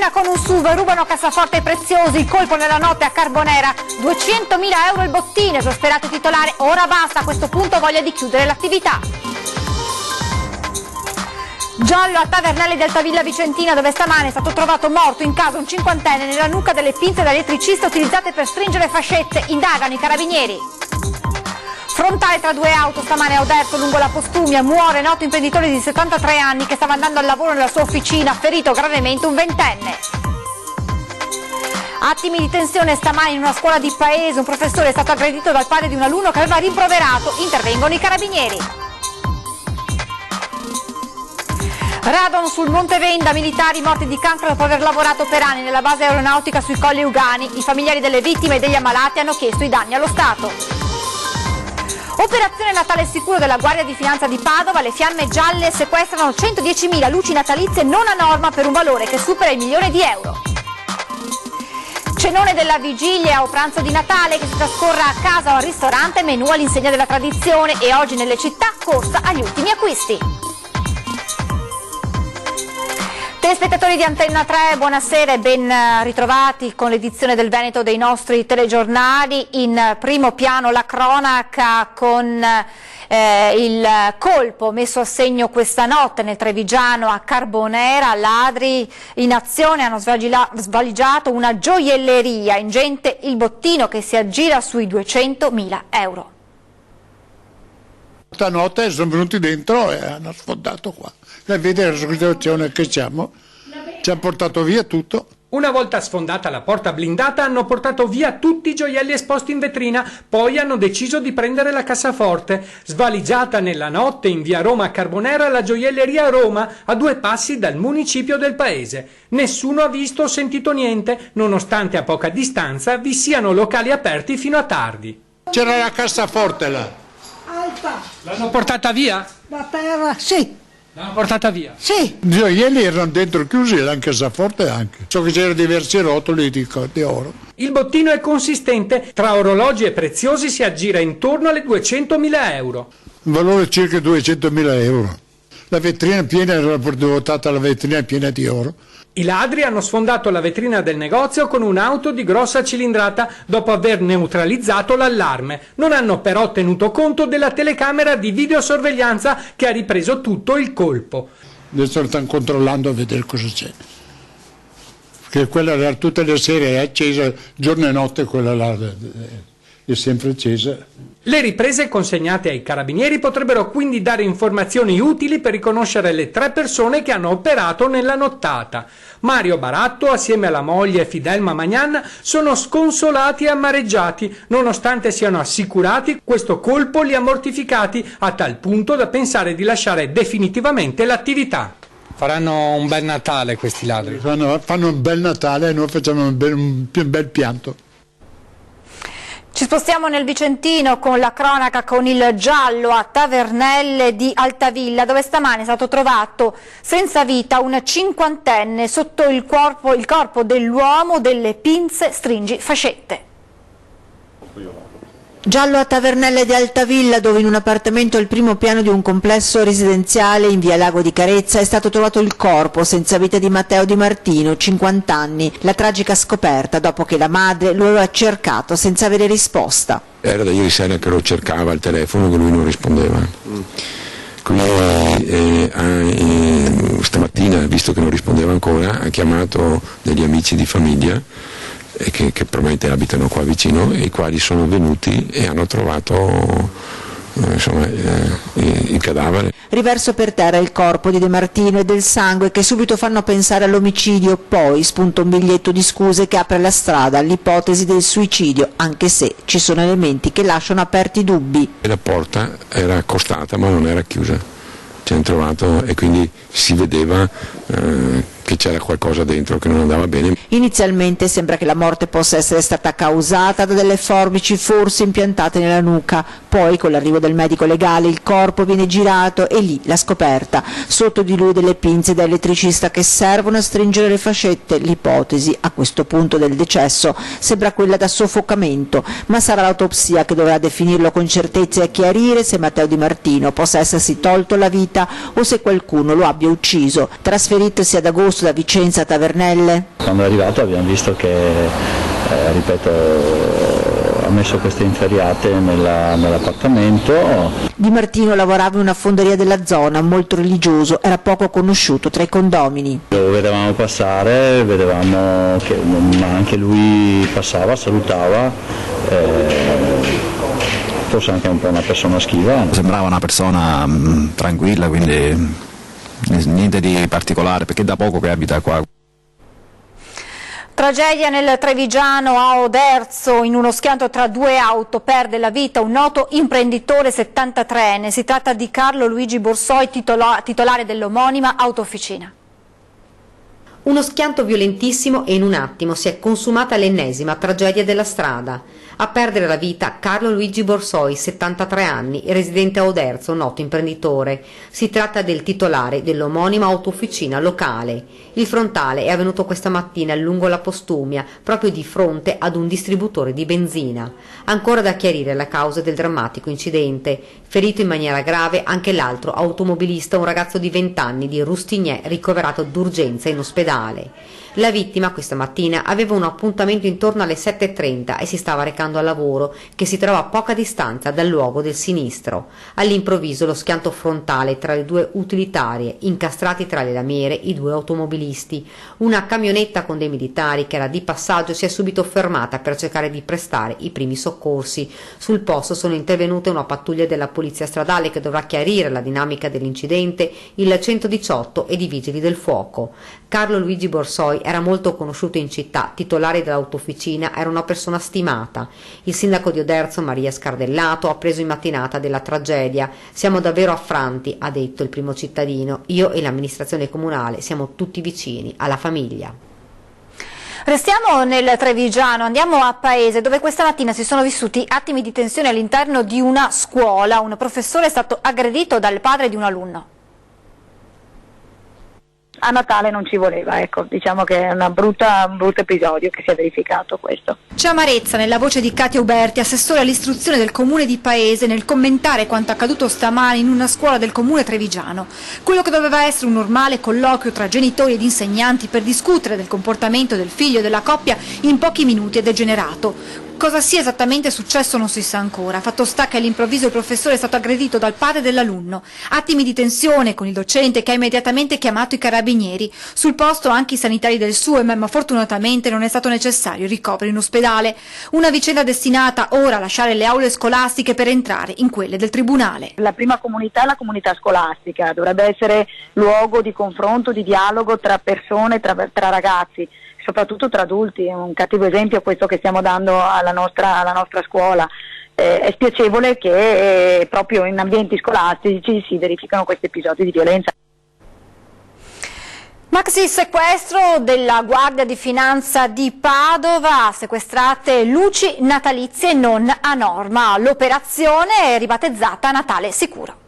Cena con un SUV, rubano cassaforte preziosi, il colpo nella notte a Carbonera, 200.000 euro il bottino, esasperato titolare, ora basta, a questo punto voglia di chiudere l'attività. Giallo a Tavernelli del Altavilla Vicentina, dove stamane è stato trovato morto in casa un cinquantenne nella nuca delle pinze da elettricista utilizzate per stringere fascette, indagano i carabinieri. Frontale tra due auto stamane a Oderzo lungo la Postumia, muore noto imprenditore di 73 anni che stava andando al lavoro nella sua officina, ferito gravemente un ventenne. Attimi di tensione stamani in una scuola di paese, un professore è stato aggredito dal padre di un alunno che aveva rimproverato, intervengono i carabinieri. Radon sul Monte Venda, militari morti di cancro dopo aver lavorato per anni nella base aeronautica sui Colli Ugani. I familiari delle vittime e degli ammalati hanno chiesto i danni allo Stato. Operazione Natale sicuro della Guardia di Finanza di Padova, le fiamme gialle sequestrano 110.000 luci natalizie non a norma per un valore che supera il milione di euro. Cenone della vigilia o pranzo di Natale che si trascorre a casa o al ristorante, menù all'insegna della tradizione e oggi nelle città corsa agli ultimi acquisti. Telespettatori di Antenna 3, buonasera e ben ritrovati con l'edizione del Veneto dei nostri telegiornali. In primo piano la cronaca con il colpo messo a segno questa notte nel Trevigiano a Carbonera. Ladri in azione hanno svaligiato una gioielleria, ingente il bottino che si aggira sui 200.000 euro. Stanotte sono venuti dentro e hanno sfondato qua. E vede la situazione che siamo, ci ha portato via tutto. Una volta sfondata la porta blindata hanno portato via tutti i gioielli esposti in vetrina, poi hanno deciso di prendere la cassaforte. Svaligiata nella notte in via Roma a Carbonera la gioielleria Roma, a 2 passi dal municipio del paese. Nessuno ha visto o sentito niente, nonostante a poca distanza vi siano locali aperti fino a tardi. C'era la cassaforte là. Alta. L'hanno portata via? Da terra, sì. L'hanno portata via? Sì. I gioielli erano dentro chiusi, la cassaforte anche. So che c'erano diversi rotoli di oro. Il bottino è consistente, tra orologi e preziosi si aggira intorno alle 200.000 euro. Un valore circa 200.000 euro. La vetrina piena, era votata la vetrina piena di oro. I ladri hanno sfondato la vetrina del negozio con un'auto di grossa cilindrata dopo aver neutralizzato l'allarme. Non hanno però tenuto conto della telecamera di videosorveglianza che ha ripreso tutto il colpo. Adesso lo stanno controllando a vedere cosa c'è. Perché quella era tutte le sere è accesa, giorno e notte quella là è sempre accesa. Le riprese consegnate ai carabinieri potrebbero quindi dare informazioni utili per riconoscere le 3 persone che hanno operato nella nottata. Mario Baratto, assieme alla moglie Fidelma Magnan, sono sconsolati e amareggiati, nonostante siano assicurati, questo colpo li ha mortificati a tal punto da pensare di lasciare definitivamente l'attività. Faranno un bel Natale questi ladri. Fanno un bel Natale e noi facciamo un bel pianto. Ci spostiamo nel Vicentino con la cronaca con il giallo a Tavernelle di Altavilla, dove stamane è stato trovato senza vita un cinquantenne sotto il corpo dell'uomo delle pinze stringifascette. Giallo a Tavernelle di Altavilla, dove in un appartamento al primo piano di un complesso residenziale in via Lago di Carezza è stato trovato il corpo senza vita di Matteo Di Martino, 50 anni. La tragica scoperta dopo che la madre lo aveva cercato senza avere risposta. Era da ieri sera che lo cercava al telefono che lui non rispondeva. Quindi stamattina, visto che non rispondeva ancora, ha chiamato degli amici di famiglia che probabilmente abitano qua vicino, i quali sono venuti e hanno trovato il cadavere. Riverso per terra il corpo di De Martino e del sangue che subito fanno pensare all'omicidio, poi spunta un biglietto di scuse che apre la strada all'ipotesi del suicidio, anche se ci sono elementi che lasciano aperti dubbi. La porta era accostata ma non era chiusa, ci hanno trovato e quindi si vedeva che c'era qualcosa dentro che non andava bene. Inizialmente sembra che la morte possa essere stata causata da delle forbici forse impiantate nella nuca, poi con l'arrivo del medico legale il corpo viene girato e lì la scoperta, sotto di lui delle pinze da elettricista che servono a stringere le fascette. L'ipotesi a questo punto del decesso sembra quella da soffocamento, ma sarà l'autopsia che dovrà definirlo con certezza e chiarire se Matteo Di Martino possa essersi tolto la vita o se qualcuno lo abbia ucciso. Trasferitosi ad agosto percorso da Vicenza a Tavernelle. Quando è arrivato abbiamo visto che, ha messo queste inferriate nell'appartamento. Di Martino lavorava in una fonderia della zona, molto religioso, era poco conosciuto tra i condomini. Lo vedevamo passare, vedevamo che anche lui passava, salutava, forse anche un po' una persona schiva. Sembrava una persona tranquilla, quindi niente di particolare, perché da poco che abita qua. Tragedia nel Trevigiano a Oderzo, in uno schianto tra due auto perde la vita un noto imprenditore 73enne. Si tratta di Carlo Luigi Borsoi, titolare dell'omonima autofficina. Uno schianto violentissimo e in un attimo si è consumata l'ennesima tragedia della strada. A perdere la vita Carlo Luigi Borsoi, 73 anni, residente a Oderzo, noto imprenditore. Si tratta del titolare dell'omonima autofficina locale. Il frontale è avvenuto questa mattina lungo la Postumia, proprio di fronte ad un distributore di benzina. Ancora da chiarire la causa del drammatico incidente. Ferito in maniera grave anche l'altro automobilista, un ragazzo di 20 anni di Rustignè, ricoverato d'urgenza in ospedale. La vittima questa mattina aveva un appuntamento intorno alle 7:30 e si stava recando al lavoro, che si trova a poca distanza dal luogo del sinistro. All'improvviso lo schianto frontale tra le due utilitarie, incastrati tra le lamiere i due automobilisti. Una camionetta con dei militari che era di passaggio si è subito fermata per cercare di prestare i primi soccorsi. Sul posto sono intervenute una pattuglia della polizia stradale che dovrà chiarire la dinamica dell'incidente, il 118 ed i vigili del fuoco. Carlo Luigi Borsoi era molto conosciuto in città, titolare dell'autofficina, era una persona stimata. Il sindaco di Oderzo, Maria Scardellato, ha preso in mattinata della tragedia. Siamo davvero affranti, ha detto il primo cittadino. Io e l'amministrazione comunale siamo tutti vicini alla famiglia. Restiamo nel Trevigiano, andiamo a Paese, dove questa mattina si sono vissuti attimi di tensione all'interno di una scuola. Un professore è stato aggredito dal padre di un alunno. A Natale non ci voleva, ecco, diciamo che è un brutto episodio che si è verificato questo. C'è amarezza nella voce di Katia Uberti, assessore all'istruzione del comune di Paese, nel commentare quanto accaduto stamani in una scuola del comune trevigiano. Quello che doveva essere un normale colloquio tra genitori ed insegnanti per discutere del comportamento del figlio e della coppia in pochi minuti è degenerato. Cosa sia esattamente successo non si sa ancora. Fatto sta che all'improvviso il professore è stato aggredito dal padre dell'alunno. Attimi di tensione con il docente che ha immediatamente chiamato i carabinieri. Sul posto anche i sanitari del SUEM, ma fortunatamente non è stato necessario ricovero in ospedale. Una vicenda destinata ora a lasciare le aule scolastiche per entrare in quelle del tribunale. La prima comunità è la comunità scolastica, dovrebbe essere luogo di confronto, di dialogo tra persone, tra ragazzi, soprattutto tra adulti. È un cattivo esempio questo che stiamo dando alla nostra scuola. È spiacevole che proprio in ambienti scolastici si verificano questi episodi di violenza. Maxi sequestro della Guardia di Finanza di Padova, sequestrate luci natalizie non a norma. L'operazione è ribattezzata Natale Sicuro.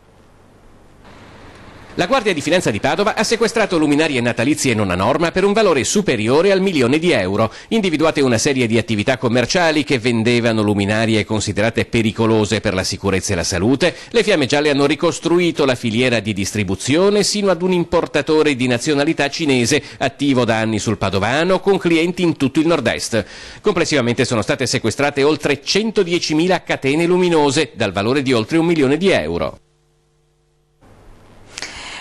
La Guardia di Finanza di Padova ha sequestrato luminarie natalizie non a norma per un valore superiore al €1.000.000. Individuate una serie di attività commerciali che vendevano luminarie considerate pericolose per la sicurezza e la salute. Le Fiamme Gialle hanno ricostruito la filiera di distribuzione sino ad un importatore di nazionalità cinese attivo da anni sul Padovano con clienti in tutto il nord-est. Complessivamente sono state sequestrate oltre 110.000 catene luminose dal valore di oltre €1.000.000.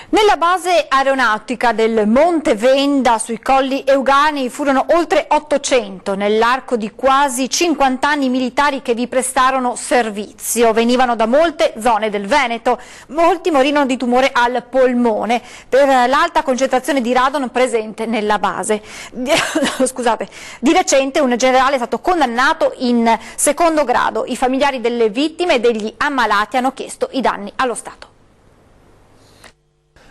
Nella base aeronautica del Monte Venda sui Colli Euganei furono oltre 800 nell'arco di quasi 50 anni militari che vi prestarono servizio. Venivano da molte zone del Veneto, molti morirono di tumore al polmone per l'alta concentrazione di radon presente nella base. Scusate. Di recente un generale è stato condannato in secondo grado. I familiari delle vittime e degli ammalati hanno chiesto i danni allo Stato.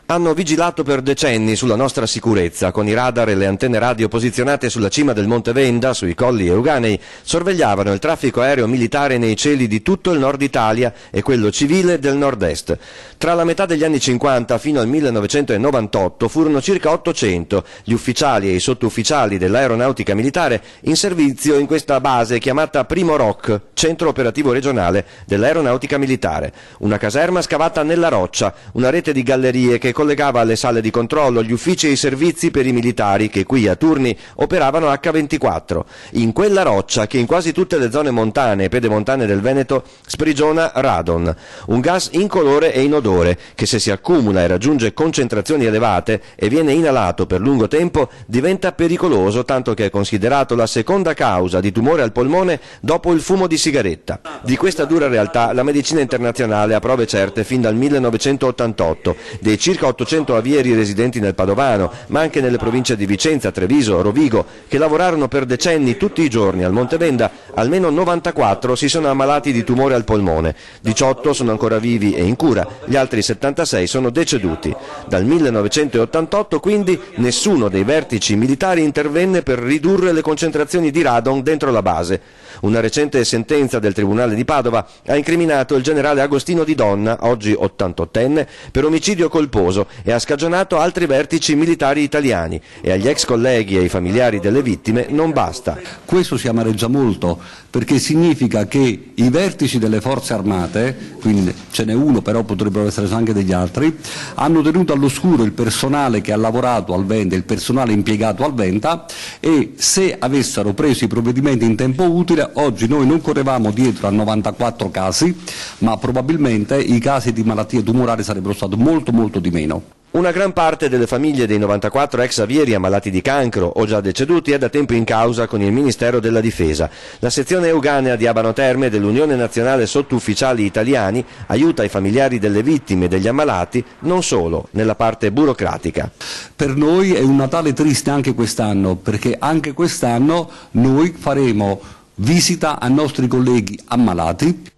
Hanno vigilato per decenni sulla nostra sicurezza, con i radar e le antenne radio posizionate sulla cima del Monte Venda, sui Colli Euganei, sorvegliavano il traffico aereo militare nei cieli di tutto il nord Italia e quello civile del nord-est. Tra la metà degli anni 50 fino al 1998 furono circa 800 gli ufficiali e i sottufficiali dell'aeronautica militare in servizio in questa base chiamata Primo Rock, centro operativo regionale dell'aeronautica militare. Una caserma scavata nella roccia, una rete di gallerie che collegava alle sale di controllo, gli uffici e i servizi per i militari che qui a turni operavano H24. In quella roccia che in quasi tutte le zone montane e pedemontane del Veneto sprigiona radon, un gas incolore e inodore che se si accumula e raggiunge concentrazioni elevate e viene inalato per lungo tempo diventa pericoloso, tanto che è considerato la seconda causa di tumore al polmone dopo il fumo di sigaretta. Di questa dura realtà la medicina internazionale ha prove certe fin dal 1988. Dei circa 800 avieri residenti nel Padovano, ma anche nelle province di Vicenza, Treviso, Rovigo, che lavorarono per decenni tutti i giorni al Montevenda, almeno 94 si sono ammalati di tumore al polmone, 18 sono ancora vivi e in cura, gli altri 76 sono deceduti. Dal 1988 quindi nessuno dei vertici militari intervenne per ridurre le concentrazioni di radon dentro la base. Una recente sentenza del Tribunale di Padova ha incriminato il generale Agostino Di Donna, oggi 88enne, per omicidio colposo e ha scagionato altri vertici militari italiani, e agli ex colleghi e ai familiari delle vittime non basta. Questo si amareggia molto perché significa che i vertici delle forze armate, quindi ce n'è uno però potrebbero essere anche degli altri, hanno tenuto all'oscuro il personale che ha lavorato al Venta, il personale impiegato al Venta, e se avessero preso i provvedimenti in tempo utile oggi noi non correvamo dietro a 94 casi, ma probabilmente i casi di malattie tumorali sarebbero stati molto di meno. Una gran parte delle famiglie dei 94 ex avieri ammalati di cancro o già deceduti è da tempo in causa con il Ministero della Difesa. La sezione Euganea di Abano Terme dell'Unione Nazionale Sottufficiali Italiani aiuta i familiari delle vittime e degli ammalati non solo nella parte burocratica. Per noi è un Natale triste anche quest'anno, perché anche quest'anno noi faremo visita ai nostri colleghi ammalati.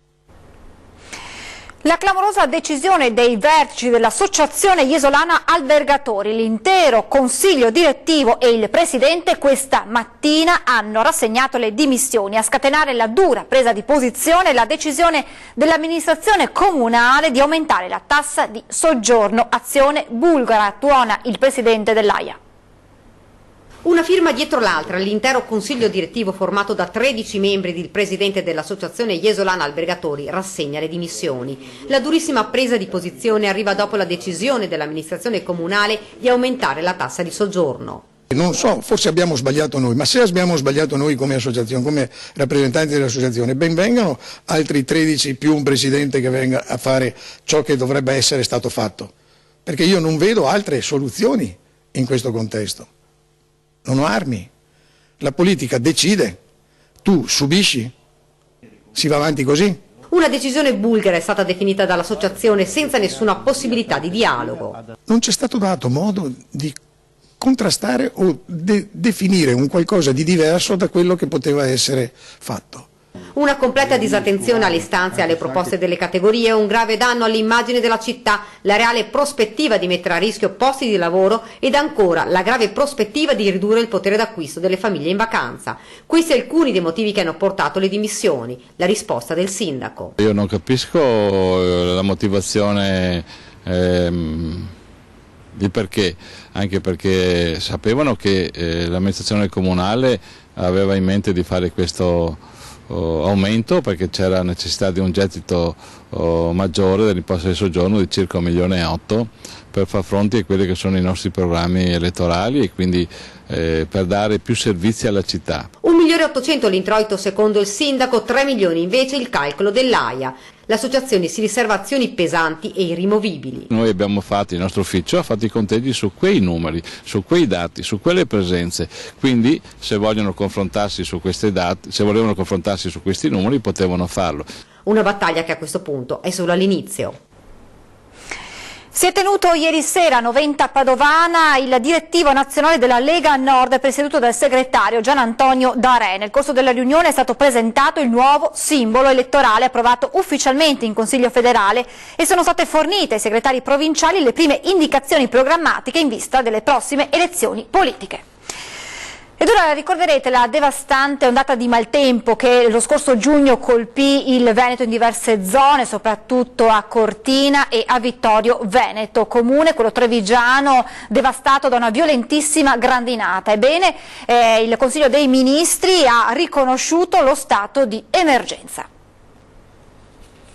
La clamorosa decisione dei vertici dell'Associazione Iesolana Albergatori, l'intero consiglio direttivo e il presidente questa mattina hanno rassegnato le dimissioni. A scatenare la dura presa di posizione la decisione dell'amministrazione comunale di aumentare la tassa di soggiorno. Azione bulgara, tuona il presidente dell'AIA. Una firma dietro l'altra, l'intero consiglio direttivo formato da 13 membri ed il presidente dell'Associazione Iesolana Albergatori rassegna le dimissioni. La durissima presa di posizione arriva dopo la decisione dell'amministrazione comunale di aumentare la tassa di soggiorno. Non so, forse abbiamo sbagliato noi, ma se abbiamo sbagliato noi come associazione, come rappresentanti dell'associazione, ben vengano altri 13 più un presidente che venga a fare ciò che dovrebbe essere stato fatto, perché io non vedo altre soluzioni in questo contesto. Non ho armi, la politica decide, tu subisci, si va avanti così. Una decisione bulgara è stata definita dall'associazione senza nessuna possibilità di dialogo. Non c'è stato dato modo di contrastare o definire un qualcosa di diverso da quello che poteva essere fatto. Una completa disattenzione alle istanze e alle proposte delle categorie, un grave danno all'immagine della città, la reale prospettiva di mettere a rischio posti di lavoro ed ancora la grave prospettiva di ridurre il potere d'acquisto delle famiglie in vacanza. Questi alcuni dei motivi che hanno portato le dimissioni. La risposta del sindaco. Io non capisco la motivazione di perché, anche perché sapevano che l'amministrazione comunale aveva in mente di fare questo aumento perché c'era necessità di un gettito maggiore dell'imposta di soggiorno di circa 1,8 milioni per far fronte a quelli che sono i nostri programmi elettorali e quindi per dare più servizi alla città. 1.800.000 l'introito secondo il sindaco, 3 milioni invece il calcolo dell'AIA. L'associazione si riserva azioni pesanti e irrimovibili. Noi abbiamo fatto, il nostro ufficio ha fatto i conteggi su quei numeri, su quei dati, su quelle presenze, quindi se vogliono confrontarsi su questi dati, se volevano confrontarsi su questi numeri potevano farlo. Una battaglia che a questo punto è solo all'inizio. Si è tenuto ieri sera a Noventa Padovana il direttivo nazionale della Lega Nord presieduto dal segretario Gian Antonio D'Arè. Nel corso della riunione è stato presentato il nuovo simbolo elettorale approvato ufficialmente in Consiglio federale e sono state fornite ai segretari provinciali le prime indicazioni programmatiche in vista delle prossime elezioni politiche. Ed ora ricorderete la devastante ondata di maltempo che lo scorso giugno colpì il Veneto in diverse zone, soprattutto a Cortina e a Vittorio Veneto, comune, quello trevigiano, devastato da una violentissima grandinata. Ebbene, il Consiglio dei Ministri ha riconosciuto lo stato di emergenza.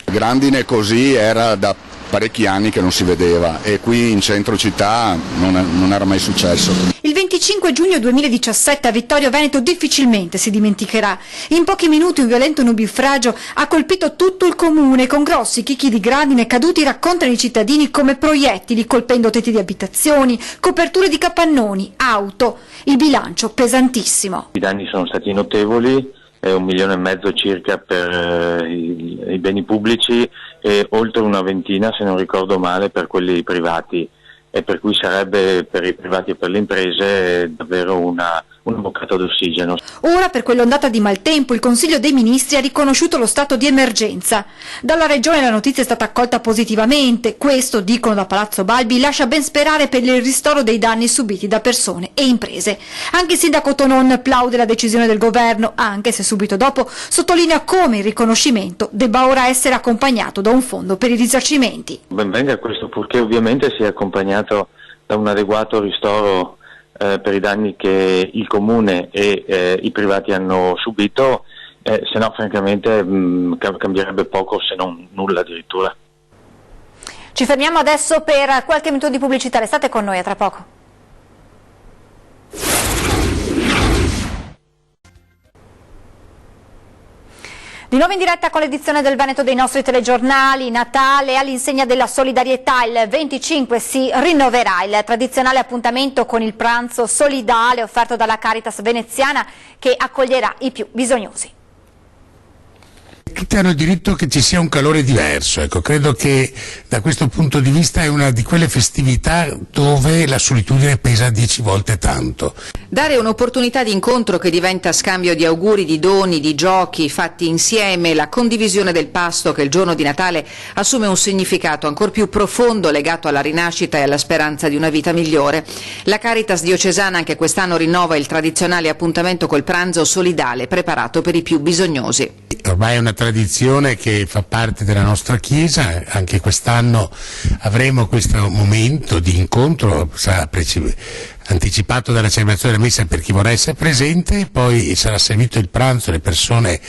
Grandine così era da parecchi anni che non si vedeva, e qui in centro città non era mai successo. Il 25 giugno 2017 a Vittorio Veneto difficilmente si dimenticherà. In pochi minuti un violento nubifragio ha colpito tutto il comune, con grossi chicchi di grandine caduti raccontano i cittadini come proiettili, colpendo tetti di abitazioni, coperture di capannoni, auto. Il bilancio pesantissimo. I danni sono stati notevoli, 1,5 milioni circa per i beni pubblici e oltre una ventina, se non ricordo male, per quelli privati, e per cui sarebbe per i privati e per le imprese davvero una boccata d'ossigeno. Ora, per quell'ondata di maltempo, il Consiglio dei Ministri ha riconosciuto lo stato di emergenza. Dalla Regione la notizia è stata accolta positivamente. Questo, dicono da Palazzo Balbi, lascia ben sperare per il ristoro dei danni subiti da persone e imprese. Anche il sindaco Tonon plaude la decisione del governo, anche se subito dopo sottolinea come il riconoscimento debba ora essere accompagnato da un fondo per i risarcimenti. Ben venga questo, purché ovviamente sia accompagnato da un adeguato ristoro per i danni che il comune e i privati hanno subito, se no francamente cambierebbe poco, se non nulla addirittura. Ci fermiamo adesso per qualche minuto di pubblicità, restate con noi, a tra poco. Di nuovo in diretta con l'edizione del Veneto dei nostri telegiornali. Natale all'insegna della solidarietà, il 25 si rinnoverà il tradizionale appuntamento con il pranzo solidale offerto dalla Caritas veneziana, che accoglierà i più bisognosi. Tutti hanno il diritto che ci sia un calore diverso, ecco, credo che da questo punto di vista è una di quelle festività dove la solitudine pesa 10 volte tanto. Dare un'opportunità di incontro che diventa scambio di auguri, di doni, di giochi fatti insieme, la condivisione del pasto che il giorno di Natale assume un significato ancor più profondo legato alla rinascita e alla speranza di una vita migliore. La Caritas diocesana anche quest'anno rinnova il tradizionale appuntamento col pranzo solidale preparato per i più bisognosi. Ormai è una tradizione che fa parte della nostra Chiesa, anche quest'anno avremo questo momento di incontro, sarà anticipato dalla celebrazione della messa per chi vorrà essere presente, poi sarà servito il pranzo alle persone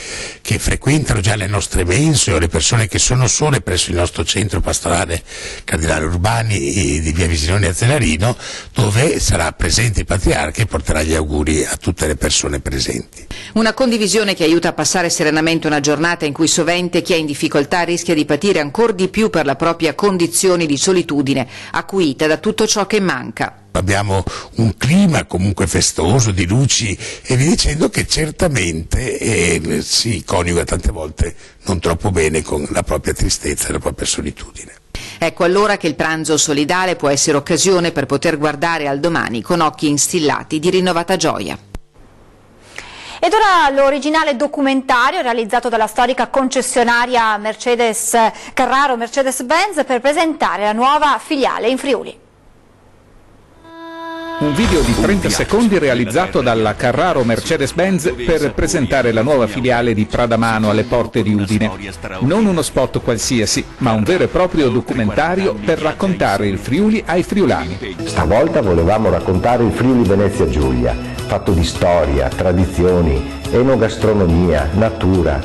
che frequentano già le nostre mense o le persone che sono sole presso il nostro centro pastorale Cardinale Urbani di via Visinone a Zelarino, dove sarà presente il Patriarca e porterà gli auguri a tutte le persone presenti. Una condivisione che aiuta a passare serenamente una giornata in cui sovente chi è in difficoltà rischia di patire ancor di più per la propria condizione di solitudine, acuita da tutto ciò che manca. Abbiamo un clima comunque festoso, di luci e via dicendo, che certamente si coniuga tante volte non troppo bene con la propria tristezza e la propria solitudine. Ecco allora che il pranzo solidale può essere occasione per poter guardare al domani con occhi instillati di rinnovata gioia. Ed ora l'originale documentario realizzato dalla storica concessionaria Carraro Mercedes-Benz per presentare la nuova filiale in Friuli. Un video di 30 secondi realizzato dalla Carraro Mercedes-Benz per presentare la nuova filiale di Pradamano alle porte di Udine. Non uno spot qualsiasi, ma un vero e proprio documentario per raccontare il Friuli ai friulani. Stavolta volevamo raccontare il Friuli Venezia Giulia, fatto di storia, tradizioni, enogastronomia, natura,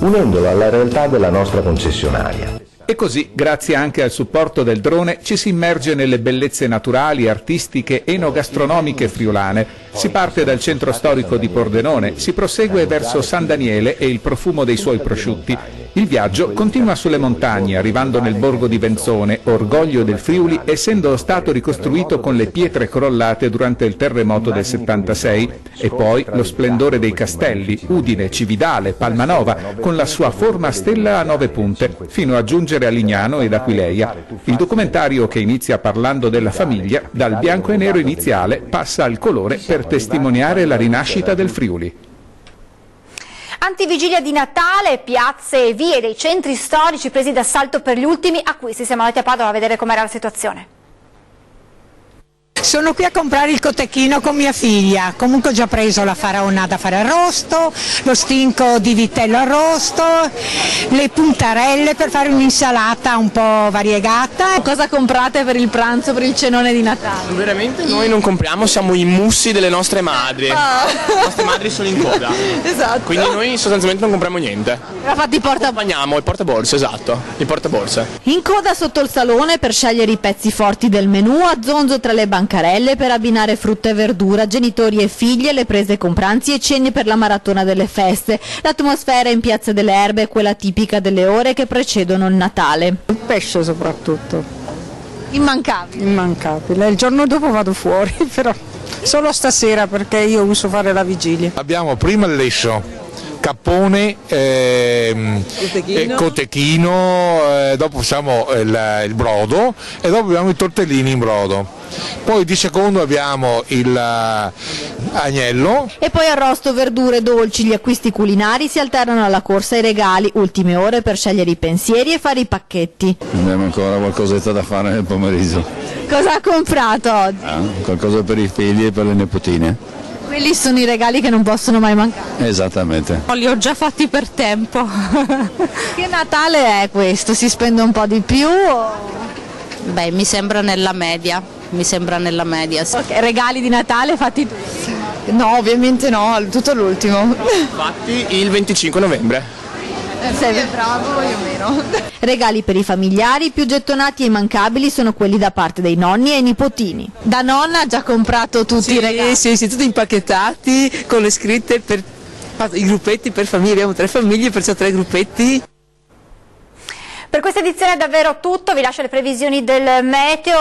unendolo alla realtà della nostra concessionaria. E così, grazie anche al supporto del drone, ci si immerge nelle bellezze naturali, artistiche, enogastronomiche friulane. Si parte dal centro storico di Pordenone, si prosegue verso San Daniele e il profumo dei suoi prosciutti. Il viaggio continua sulle montagne, arrivando nel borgo di Venzone, orgoglio del Friuli, essendo stato ricostruito con le pietre crollate durante il terremoto del 76, e poi lo splendore dei castelli, Udine, Cividale, Palmanova, con la sua forma a stella a 9 punte, fino a giungere a Lignano ed Aquileia. Il documentario, che inizia parlando della famiglia, dal bianco e nero iniziale passa al colore per testimoniare la rinascita del Friuli. Antivigilia di Natale, piazze e vie dei centri storici presi d'assalto per gli ultimi acquisti. Siamo andati a Padova a vedere com'era la situazione. Sono qui a comprare il cotechino con mia figlia, comunque ho già preso la faraona da fare arrosto, lo stinco di vitello arrosto, le puntarelle per fare un'insalata un po' variegata. Cosa comprate per il pranzo, per il cenone di Natale? Veramente noi non compriamo, siamo i mussi delle nostre madri. Le nostre madri sono in coda. Esatto. Quindi noi sostanzialmente non compriamo niente. Infatti accompagniamo il portaborse, esatto, il portaborse. In coda sotto il salone per scegliere i pezzi forti del menù, a zonzo tra le bancarelle per abbinare frutta e verdura, genitori e figlie, le prese con pranzi e cene per la maratona delle feste. L'atmosfera in Piazza delle Erbe è quella tipica delle ore che precedono il Natale. Il pesce soprattutto. Immancabile. Immancabile. Il giorno dopo vado fuori, però solo stasera perché io uso fare la vigilia. Abbiamo prima il lesso, cappone, cotechino, dopo facciamo il brodo e dopo abbiamo i tortellini in brodo. Poi di secondo abbiamo il agnello. E poi arrosto, verdure, dolci, gli acquisti culinari si alternano alla corsa ai regali, ultime ore per scegliere i pensieri e fare i pacchetti. Abbiamo ancora qualcosetta da fare nel pomeriggio. Cosa ha comprato oggi? Qualcosa per i figli e per le nipotine. Quelli sono i regali che non possono mai mancare. Esattamente. Li ho già fatti per tempo. Che Natale è questo? Si spende un po' di più? Beh, mi sembra nella media. Sì. Okay, regali di Natale fatti tutti? No, ovviamente no, tutto l'ultimo. Fatti il 25 novembre. Sei bravo, io meno. Regali per i familiari, più gettonati e immancabili sono quelli da parte dei nonni e i nipotini. Da nonna ha già comprato tutti i regali? Sì, tutti impacchettati con le scritte per i gruppetti per famiglie, abbiamo 3 famiglie, perciò 3 gruppetti. Per questa edizione è davvero tutto, vi lascio le previsioni del meteo,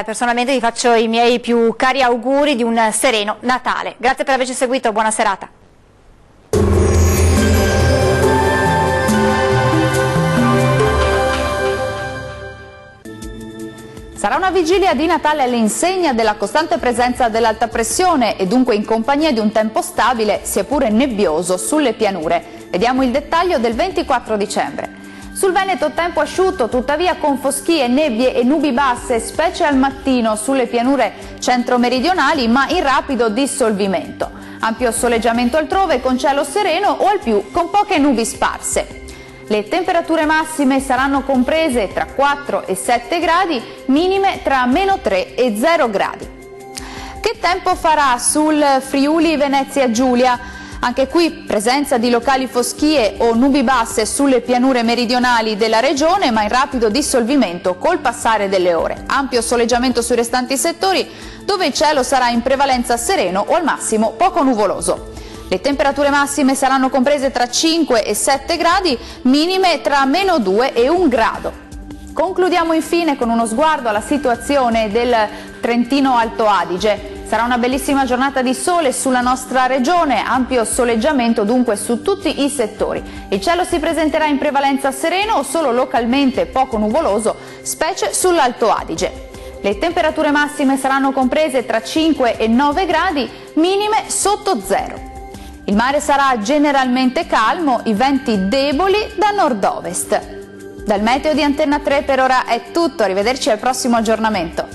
personalmente vi faccio i miei più cari auguri di un sereno Natale. Grazie per averci seguito, buona serata. Sarà una vigilia di Natale all'insegna della costante presenza dell'alta pressione e dunque in compagnia di un tempo stabile, sia pure nebbioso, sulle pianure. Vediamo il dettaglio del 24 dicembre. Sul Veneto tempo asciutto, tuttavia con foschie, nebbie e nubi basse, specie al mattino sulle pianure centro-meridionali, ma in rapido dissolvimento. Ampio soleggiamento altrove con cielo sereno o al più con poche nubi sparse. Le temperature massime saranno comprese tra 4 e 7 gradi, minime tra -3 e 0 gradi. Che tempo farà sul Friuli Venezia Giulia? Anche qui presenza di locali foschie o nubi basse sulle pianure meridionali della regione, ma in rapido dissolvimento col passare delle ore. Ampio soleggiamento sui restanti settori, dove il cielo sarà in prevalenza sereno o al massimo poco nuvoloso. Le temperature massime saranno comprese tra 5 e 7 gradi, minime tra -2 e 1 grado. Concludiamo infine con uno sguardo alla situazione del Trentino Alto Adige. Sarà una bellissima giornata di sole sulla nostra regione, ampio soleggiamento dunque su tutti i settori. Il cielo si presenterà in prevalenza sereno o solo localmente poco nuvoloso, specie sull'Alto Adige. Le temperature massime saranno comprese tra 5 e 9 gradi, minime sotto 0. Il mare sarà generalmente calmo, i venti deboli da nord-ovest. Dal meteo di Antenna 3 per ora è tutto, arrivederci al prossimo aggiornamento.